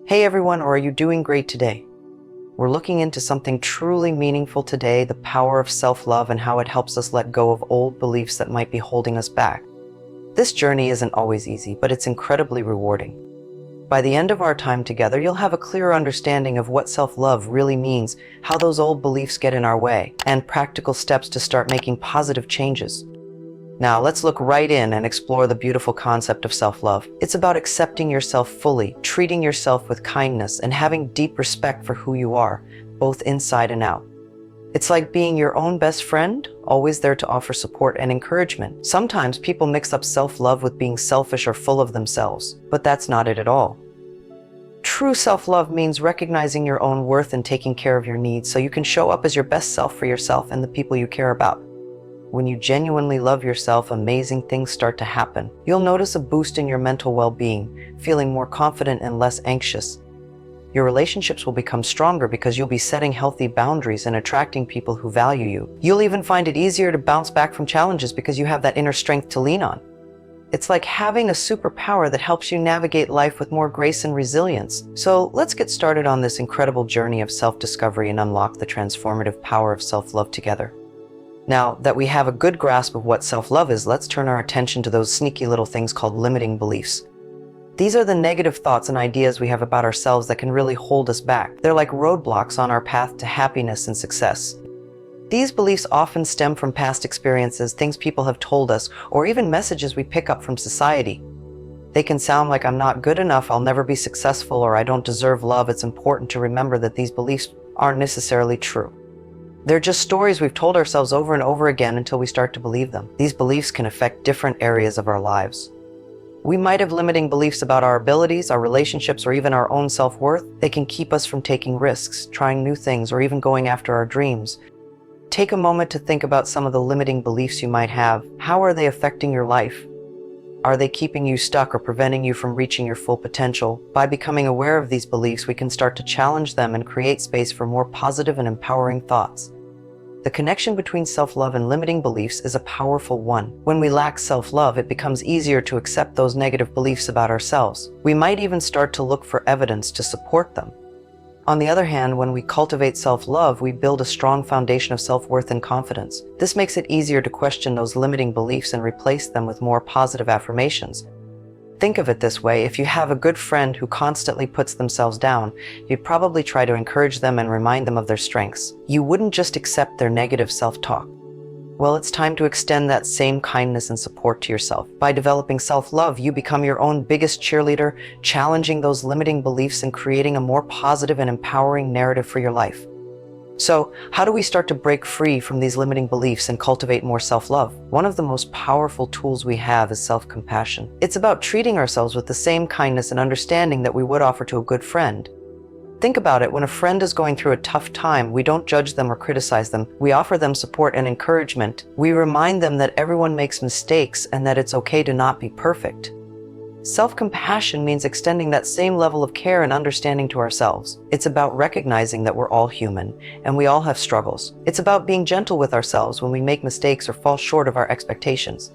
Hey everyone, or are you doing great today? We're looking into something truly meaningful today, the power of self-love and how it helps us let go of old beliefs that might be holding us back. This journey isn't always easy, but it's incredibly rewarding. By the end of our time together, you'll have a clearer understanding of what self-love really means, how those old beliefs get in our way, and practical steps to start making positive changes. Now, let's look right in and explore the beautiful concept of self-love. It's about accepting yourself fully, treating yourself with kindness, and having deep respect for who you are, both inside and out. It's like being your own best friend, always there to offer support and encouragement. Sometimes people mix up self-love with being selfish or full of themselves, but that's not it at all. True self-love means recognizing your own worth and taking care of your needs so you can show up as your best self for yourself and the people you care about. When you genuinely love yourself, amazing things start to happen. You'll notice a boost in your mental well-being, feeling more confident and less anxious. Your relationships will become stronger because you'll be setting healthy boundaries and attracting people who value you. You'll even find it easier to bounce back from challenges because you have that inner strength to lean on. It's like having a superpower that helps you navigate life with more grace and resilience. So let's get started on this incredible journey of self-discovery and unlock the transformative power of self-love together. Now that we have a good grasp of what self-love is, let's turn our attention to those sneaky little things called limiting beliefs. These are the negative thoughts and ideas we have about ourselves that can really hold us back. They're like roadblocks on our path to happiness and success. These beliefs often stem from past experiences, things people have told us, or even messages we pick up from society. They can sound like, I'm not good enough, I'll never be successful, or I don't deserve love. It's important to remember that these beliefs aren't necessarily true. They're just stories we've told ourselves over and over again until we start to believe them. These beliefs can affect different areas of our lives. We might have limiting beliefs about our abilities, our relationships, or even our own self-worth. They can keep us from taking risks, trying new things, or even going after our dreams. Take a moment to think about some of the limiting beliefs you might have. How are they affecting your life? Are they keeping you stuck or preventing you from reaching your full potential? By becoming aware of these beliefs, we can start to challenge them and create space for more positive and empowering thoughts. The connection between self-love and limiting beliefs is a powerful one. When we lack self-love, it becomes easier to accept those negative beliefs about ourselves. We might even start to look for evidence to support them. On the other hand, when we cultivate self-love, we build a strong foundation of self-worth and confidence. This makes it easier to question those limiting beliefs and replace them with more positive affirmations. Think of it this way: if you have a good friend who constantly puts themselves down, you'd probably try to encourage them and remind them of their strengths. You wouldn't just accept their negative self-talk. Well, it's time to extend that same kindness and support to yourself. By developing self-love, you become your own biggest cheerleader, challenging those limiting beliefs and creating a more positive and empowering narrative for your life. So, how do we start to break free from these limiting beliefs and cultivate more self-love? One of the most powerful tools we have is self-compassion. It's about treating ourselves with the same kindness and understanding that we would offer to a good friend. Think about it: when a friend is going through a tough time, we don't judge them or criticize them. We offer them support and encouragement. We remind them that everyone makes mistakes and that it's okay to not be perfect. Self-compassion means extending that same level of care and understanding to ourselves. It's about recognizing that we're all human and we all have struggles. It's about being gentle with ourselves when we make mistakes or fall short of our expectations.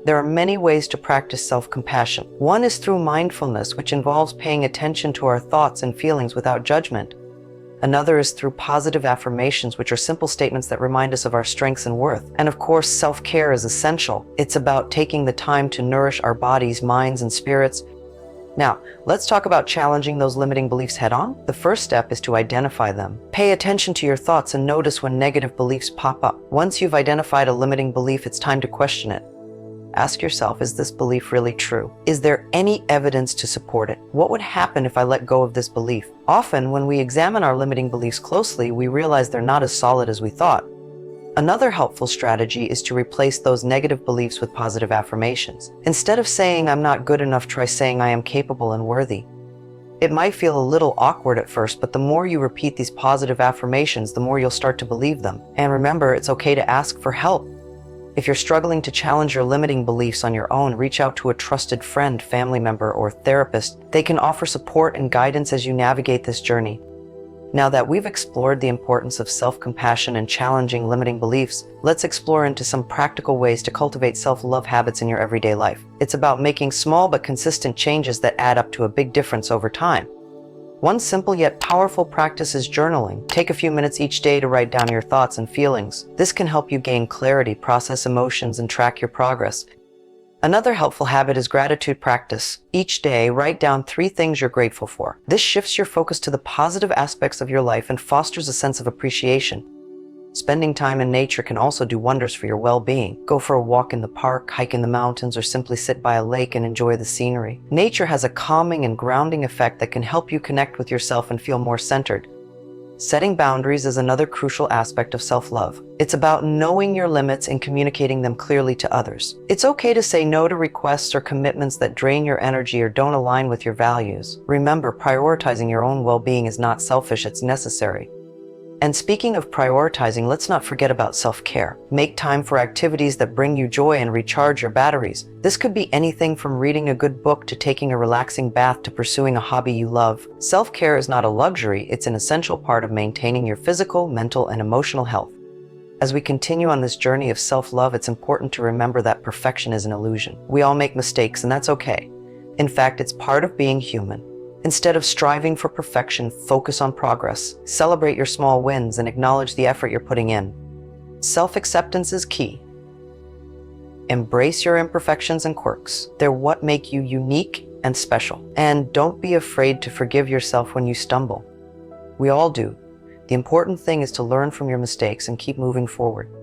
There are many ways to practice self-compassion. One is through mindfulness, which involves paying attention to our thoughts and feelings without judgment. Another is through positive affirmations, which are simple statements that remind us of our strengths and worth. And of course, self-care is essential. It's about taking the time to nourish our bodies, minds, and spirits. Now, let's talk about challenging those limiting beliefs head-on. The first step is to identify them. Pay attention to your thoughts and notice when negative beliefs pop up. Once you've identified a limiting belief, it's time to question it. Ask yourself, is this belief really true? Is there any evidence to support it? What would happen if I let go of this belief? Often, when we examine our limiting beliefs closely, we realize they're not as solid as we thought. Another helpful strategy is to replace those negative beliefs with positive affirmations. Instead of saying, I'm not good enough, try saying, I am capable and worthy. It might feel a little awkward at first, but the more you repeat these positive affirmations, the more you'll start to believe them. And remember, it's okay to ask for help. If you're struggling to challenge your limiting beliefs on your own, reach out to a trusted friend, family member, or therapist. They can offer support and guidance as you navigate this journey. Now that we've explored the importance of self-compassion and challenging limiting beliefs, let's explore into some practical ways to cultivate self-love habits in your everyday life. It's about making small but consistent changes that add up to a big difference over time. One simple yet powerful practice is journaling. Take a few minutes each day to write down your thoughts and feelings. This can help you gain clarity, process emotions, and track your progress. Another helpful habit is gratitude practice. Each day, write down 3 things you're grateful for. This shifts your focus to the positive aspects of your life and fosters a sense of appreciation. Spending time in nature can also do wonders for your well-being. Go for a walk in the park, hike in the mountains, or simply sit by a lake and enjoy the scenery. Nature has a calming and grounding effect that can help you connect with yourself and feel more centered. Setting boundaries is another crucial aspect of self-love. It's about knowing your limits and communicating them clearly to others. It's okay to say no to requests or commitments that drain your energy or don't align with your values. Remember, prioritizing your own well-being is not selfish, it's necessary. And speaking of prioritizing, let's not forget about self-care. Make time for activities that bring you joy and recharge your batteries. This could be anything from reading a good book to taking a relaxing bath to pursuing a hobby you love. Self-care is not a luxury, it's an essential part of maintaining your physical, mental, and emotional health. As we continue on this journey of self-love, it's important to remember that perfection is an illusion. We all make mistakes, and that's okay. In fact, it's part of being human. Instead of striving for perfection, focus on progress. Celebrate your small wins and acknowledge the effort you're putting in. Self-acceptance is key. Embrace your imperfections and quirks. They're what make you unique and special. And don't be afraid to forgive yourself when you stumble. We all do. The important thing is to learn from your mistakes and keep moving forward.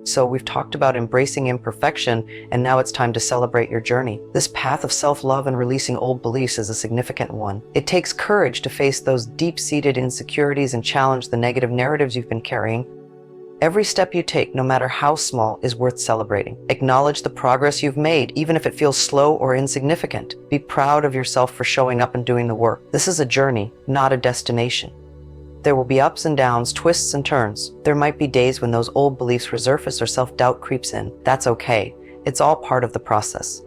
So we've talked about embracing imperfection, and now it's time to celebrate your journey. This path of self-love and releasing old beliefs is a significant one. It takes courage to face those deep-seated insecurities and challenge the negative narratives you've been carrying. Every step you take, no matter how small, is worth celebrating. Acknowledge the progress you've made, even if it feels slow or insignificant. Be proud of yourself for showing up and doing the work. This is a journey, not a destination. There will be ups and downs, twists and turns. There might be days when those old beliefs resurface or self-doubt creeps in. That's okay. It's all part of the process.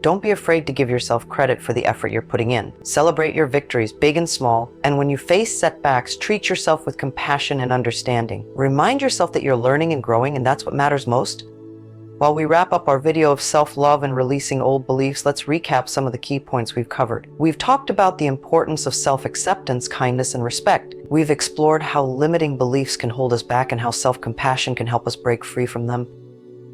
Don't be afraid to give yourself credit for the effort you're putting in. Celebrate your victories, big and small, and when you face setbacks, treat yourself with compassion and understanding. Remind yourself that you're learning and growing, and that's what matters most. While we wrap up our video of self-love and releasing old beliefs, let's recap some of the key points we've covered. We've talked about the importance of self-acceptance, kindness, and respect. We've explored how limiting beliefs can hold us back and how self-compassion can help us break free from them.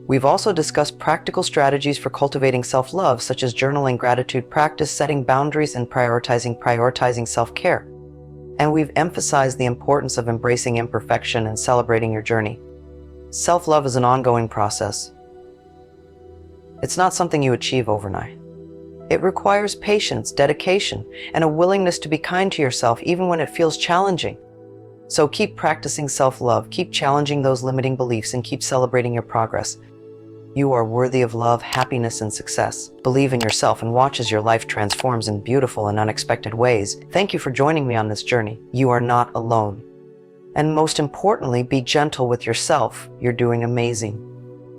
We've also discussed practical strategies for cultivating self-love, such as journaling, gratitude practice, setting boundaries, and prioritizing self-care. And we've emphasized the importance of embracing imperfection and celebrating your journey. Self-love is an ongoing process. It's not something you achieve overnight. It requires patience, dedication, and a willingness to be kind to yourself even when it feels challenging. So keep practicing self-love, keep challenging those limiting beliefs, and keep celebrating your progress. You are worthy of love, happiness, and success. Believe in yourself and watch as your life transforms in beautiful and unexpected ways. Thank you for joining me on this journey. You are not alone. And most importantly, be gentle with yourself. You're doing amazing.